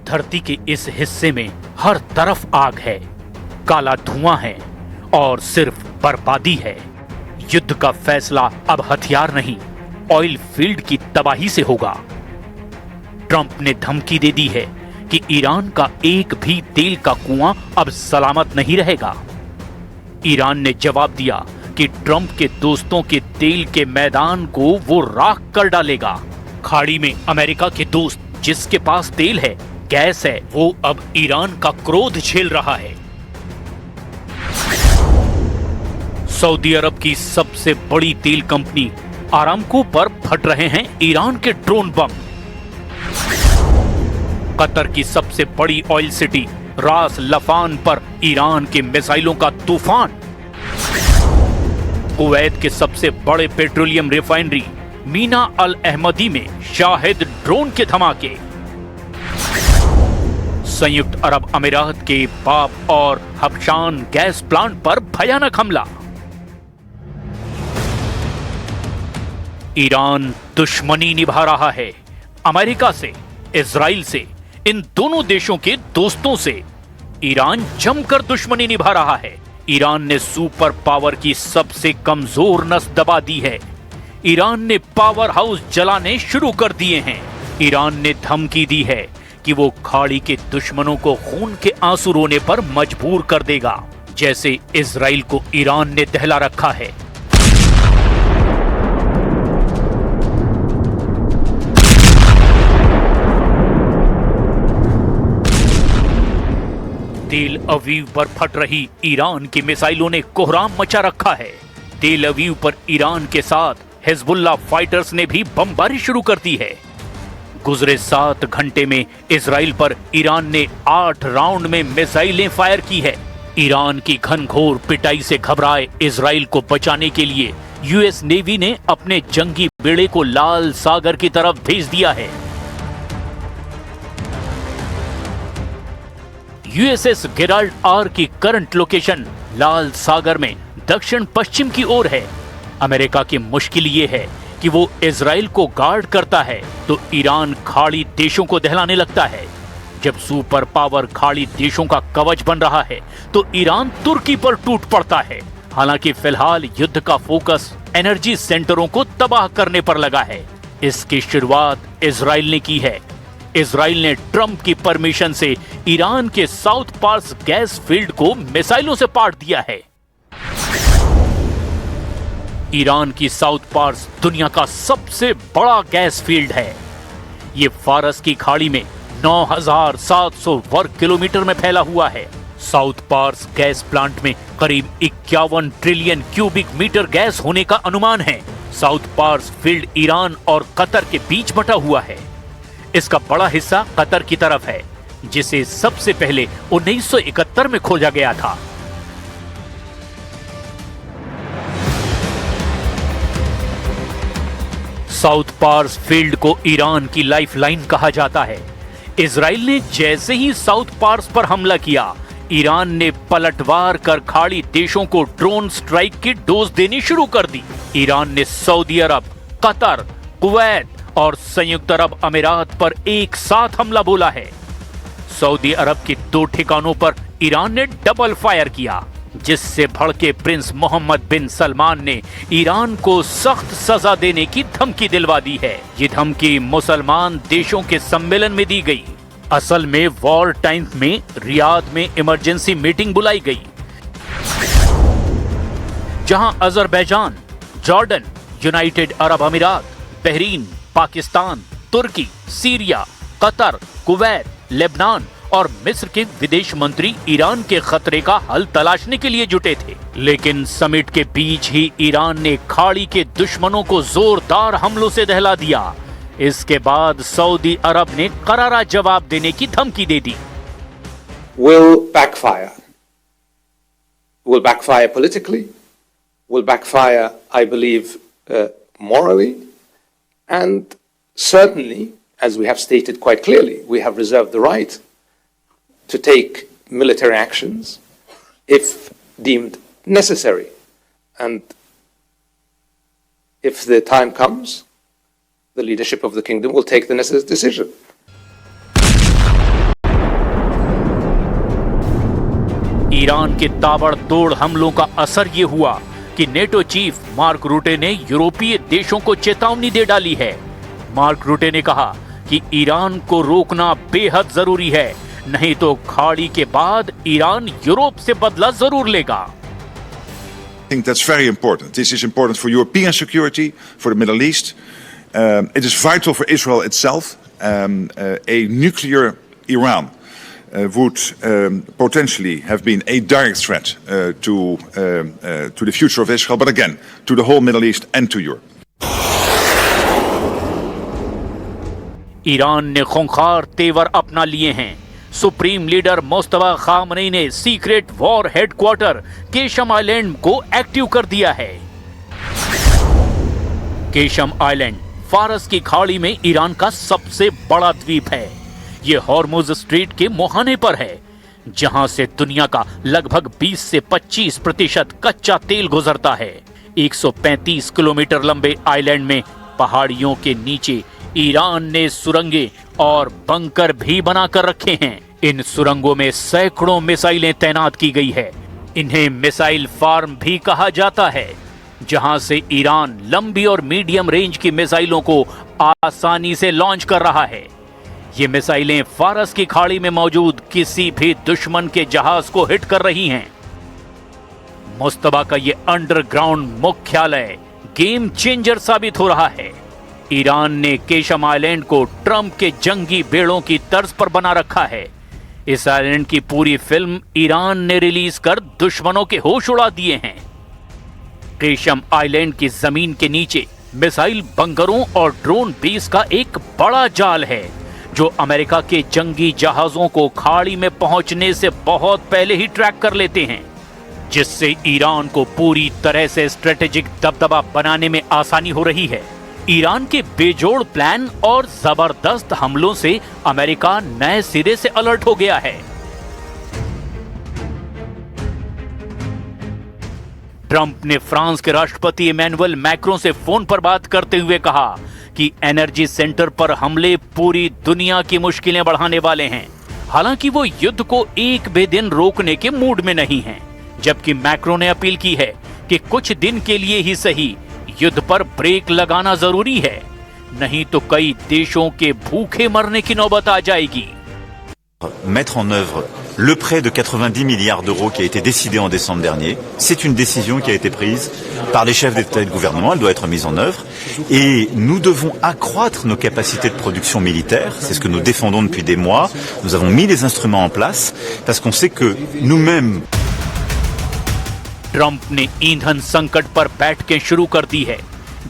धरती के इस हिस्से में हर तरफ आग है, काला धुआं है और सिर्फ बर्बादी है। युद्ध का फैसला अब हथियार नहीं, ऑयल फील्ड की तबाही से होगा। ट्रंप ने धमकी दे दी है कि ईरान का एक भी तेल का कुआं अब सलामत नहीं रहेगा। ईरान ने जवाब दिया कि ट्रंप के दोस्तों के तेल के मैदान को वो राख कर डालेगा। खाड़ी में अमेरिका के दोस्त जिसके पास तेल है, गैस है, वो अब ईरान का क्रोध झेल रहा है। सऊदी अरब की सबसे बड़ी तेल कंपनी आरामको पर फट रहे हैं ईरान के ड्रोन बम। कतर की सबसे बड़ी ऑयल सिटी रास लफान पर ईरान के मिसाइलों का तूफान। कुवैत के सबसे बड़े पेट्रोलियम रिफाइनरी मीना अल अहमदी में शाहिद ड्रोन के धमाके। संयुक्त अरब अमीरात के बाब और हबशान गैस प्लांट पर भयानक हमला। ईरान दुश्मनी निभा रहा है अमेरिका से, इजराइल से, इन दोनों देशों के दोस्तों से। ईरान जमकर दुश्मनी निभा रहा है। ईरान ने सुपर पावर की सबसे कमजोर नस दबा दी है। ईरान ने पावर हाउस जलाने शुरू कर दिए हैं। ईरान ने धमकी दी है कि वो खाड़ी के दुश्मनों को खून के आंसू रोने पर मजबूर कर देगा, जैसे इजराइल को ईरान ने दहला रखा है। तेल अवीव पर फट रही ईरान की मिसाइलों ने कोहराम मचा रखा है। तेल अवीव पर ईरान के साथ हिजबुल्लाह फाइटर्स ने भी बमबारी शुरू कर दी है। गुजरे 7 घंटे में इजराइल पर ईरान ने 8 राउंड में मिसाइलें फायर की है। ईरान की घनघोर पिटाई से घबराए इजराइल को बचाने के लिए यूएस नेवी ने अपने जंगी बेड़े को लाल सागर की तरफ भेज दिया है। यूएसएस गेराल्ड आर की करंट लोकेशन लाल सागर में दक्षिण पश्चिम की ओर है। अमेरिका की मुश्किल ये है कि वो इजराइल को गार्ड करता है तो ईरान खाड़ी देशों को दहलाने लगता है। जब सुपर पावर खाड़ी देशों का कवच बन रहा है तो ईरान तुर्की पर टूट पड़ता है। हालांकि फिलहाल युद्ध का फोकस एनर्जी सेंटरों को तबाह करने पर लगा है। इसकी शुरुआत इजराइल ने की है। इजराइल ने ट्रंप की परमिशन से ईरान के साउथ पार्स गैस फील्ड को मिसाइलों से पाट दिया है। ईरान की साउथ पार्स दुनिया का सबसे बड़ा गैस फील्ड है। ये फारस की खाड़ी में 9,700 वर्ग किलोमीटर में फैला हुआ है। साउथ पार्स गैस प्लांट में करीब 51 ट्रिलियन क्यूबिक मीटर गैस होने का अनुमान है। साउथ पार्स फील्ड ईरान और कतर के बीच बटा हुआ है। इसका बड़ा हिस्सा कतर की तरफ है, जिसे सबसे पहले 1971 में खोजा गया था। साउथ पार्स फील्ड को ईरान की लाइफलाइन कहा जाता है। इजराइल ने जैसे ही साउथ पार्स पर हमला किया, ईरान ने पलटवार कर खाड़ी देशों को ड्रोन स्ट्राइक की डोज देनी शुरू कर दी। ईरान ने सऊदी अरब, कतर, कुवैत और संयुक्त अरब अमीरात पर एक साथ हमला बोला है। सऊदी अरब के 2 ठिकानों पर ईरान ने डबल फायर किया, जिससे भड़के प्रिंस मोहम्मद बिन सलमान ने ईरान को सख्त सजा देने की धमकी दिलवा दी है। ये धमकी मुसलमान देशों के सम्मेलन में दी गई। असल में वॉर टाइम में रियाद में इमरजेंसी मीटिंग बुलाई गई, जहां अजरबैजान, जॉर्डन, यूनाइटेड अरब अमीरात, बहरीन, पाकिस्तान, तुर्की, सीरिया, कतर, कुवैत, लेबनान और मिस्र के विदेश मंत्री ईरान के खतरे का हल तलाशने के लिए जुटे थे। लेकिन समिट के बीच ही ईरान ने खाड़ी के दुश्मनों को जोरदार हमलों से दहला दिया। इसके बाद सऊदी अरब ने करारा जवाब देने की धमकी दे दी। Will backfire. Will backfire politically. Will backfire, I believe, morally. And certainly, as we have stated quite clearly, we have reserved the right to take military actions if deemed necessary. And if the time comes, the leadership of the kingdom will take the necessary decision. Iran के ताबड़तोड़ हमलों का असर ये हुआ कि NATO chief mark रूटे ने यूरोपीय देशों को चेतावनी दे डाली है। मार्क रूटे ने कहा कि ईरान को रोकना बेहद जरूरी है, नहीं तो खाड़ी के बाद ईरान यूरोप से बदला जरूर लेगा। I think that's very important. This is important for European security, for the Middle East. It is vital for Israel itself. A nuclear Iran would potentially have been a direct threat to the future of Israel, but again, to the whole Middle East and to Europe. Iran ने खूंखार तेवर अपना लिए हैं। Supreme leader Mustafa Khamenei ने secret war headquarter Qeshm island को active कर दिया है। केशम आइलैंड फारस की खाड़ी में ईरान का सबसे बड़ा द्वीप है। यह हॉर्मुज स्ट्रेट के मुहाने पर है, जहां से दुनिया का लगभग 20 से 25% कच्चा तेल गुजरता है। 135 किलोमीटर लंबे आइलैंड में पहाड़ियों के नीचे ईरान ने सुरंगें और बंकर भी बनाकर रखे हैं। इन सुरंगों में सैकड़ों मिसाइलें तैनात की गई है। इन्हें मिसाइल फार्म भी कहा जाता है, जहां से ईरान लंबी और मीडियम रेंज की मिसाइलों को आसानी से लॉन्च कर रहा है। ये मिसाइलें फारस की खाड़ी में मौजूद किसी भी दुश्मन के जहाज को हिट कर रही हैं। मुस्तफा का ये अंडरग्राउंड मुख्यालय गेम चेंजर साबित हो रहा है। ईरान ने केशम आइलैंड को ट्रंप के जंगी बेड़ों की तर्ज पर बना रखा है। इस आइलैंड की पूरी फिल्म ईरान ने रिलीज कर दुश्मनों के होश उड़ा दिए हैं। केशम आइलैंड की जमीन के नीचे मिसाइल बंकरों और ड्रोन बेस का एक बड़ा जाल है, जो अमेरिका के जंगी जहाजों को खाड़ी में पहुंचने से बहुत पहले ही ट्रैक कर लेते हैं, जिससे ईरान को पूरी तरह से स्ट्रेटेजिक दबदबा बनाने में आसानी हो रही है। ईरान के बेजोड़ प्लान और जबरदस्त हमलों से अमेरिका नए सिरे से अलर्ट हो गया है। ट्रंप ने फ्रांस के राष्ट्रपति इमैनुअल मैक्रों से फोन पर बात करते हुए कहा कि एनर्जी सेंटर पर हमले पूरी दुनिया की मुश्किलें बढ़ाने वाले हैं। हालांकि वो युद्ध को एक भी दिन रोकने के मूड में नहीं हैं, जबकि मैक्रो ने अपील की है कि कुछ दिन के लिए ही सही युद्ध पर ब्रेक लगाना जरूरी है, नहीं तो कई देशों के भूखे मरने की नौबत आ जाएगी। Mettre en œuvre le prêt de 90 milliards d'euros qui a été décidé en décembre dernier, c'est une décision qui a été prise par les chefs d'État et de gouvernement, elle doit être mise en œuvre et nous devons accroître nos capacités de production militaire, c'est ce que nous défendons depuis des mois, nous avons mis les instruments en place parce qu'on sait que nous-mêmes Trump ने ईंधन संकट पर बैठकें शुरू कर दी है।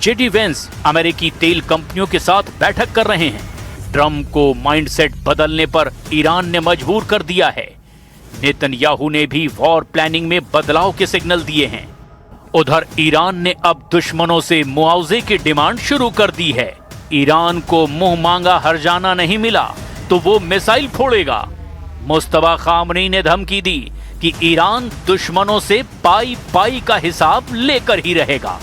JD Vance अमेरिकी तेल कंपनियों के साथ बैठक कर रहे हैं। ट्रंप को माइंडसेट बदलने पर ईरान ने मजबूर कर दिया है। नेतन्याहू ने भी वॉर प्लानिंग में बदलाव के सिग्नल दिए हैं। उधर ईरान ने अब दुश्मनों से मुआवजे की डिमांड शुरू कर दी है। ईरान को मुंह मांगा हर्जाना नहीं मिला तो वो मिसाइल फोड़ेगा। मुस्तफा खामनेई ने धमकी दी कि ईरान दुश्मनों से पाई पाई का हिसाब लेकर ही रहेगा।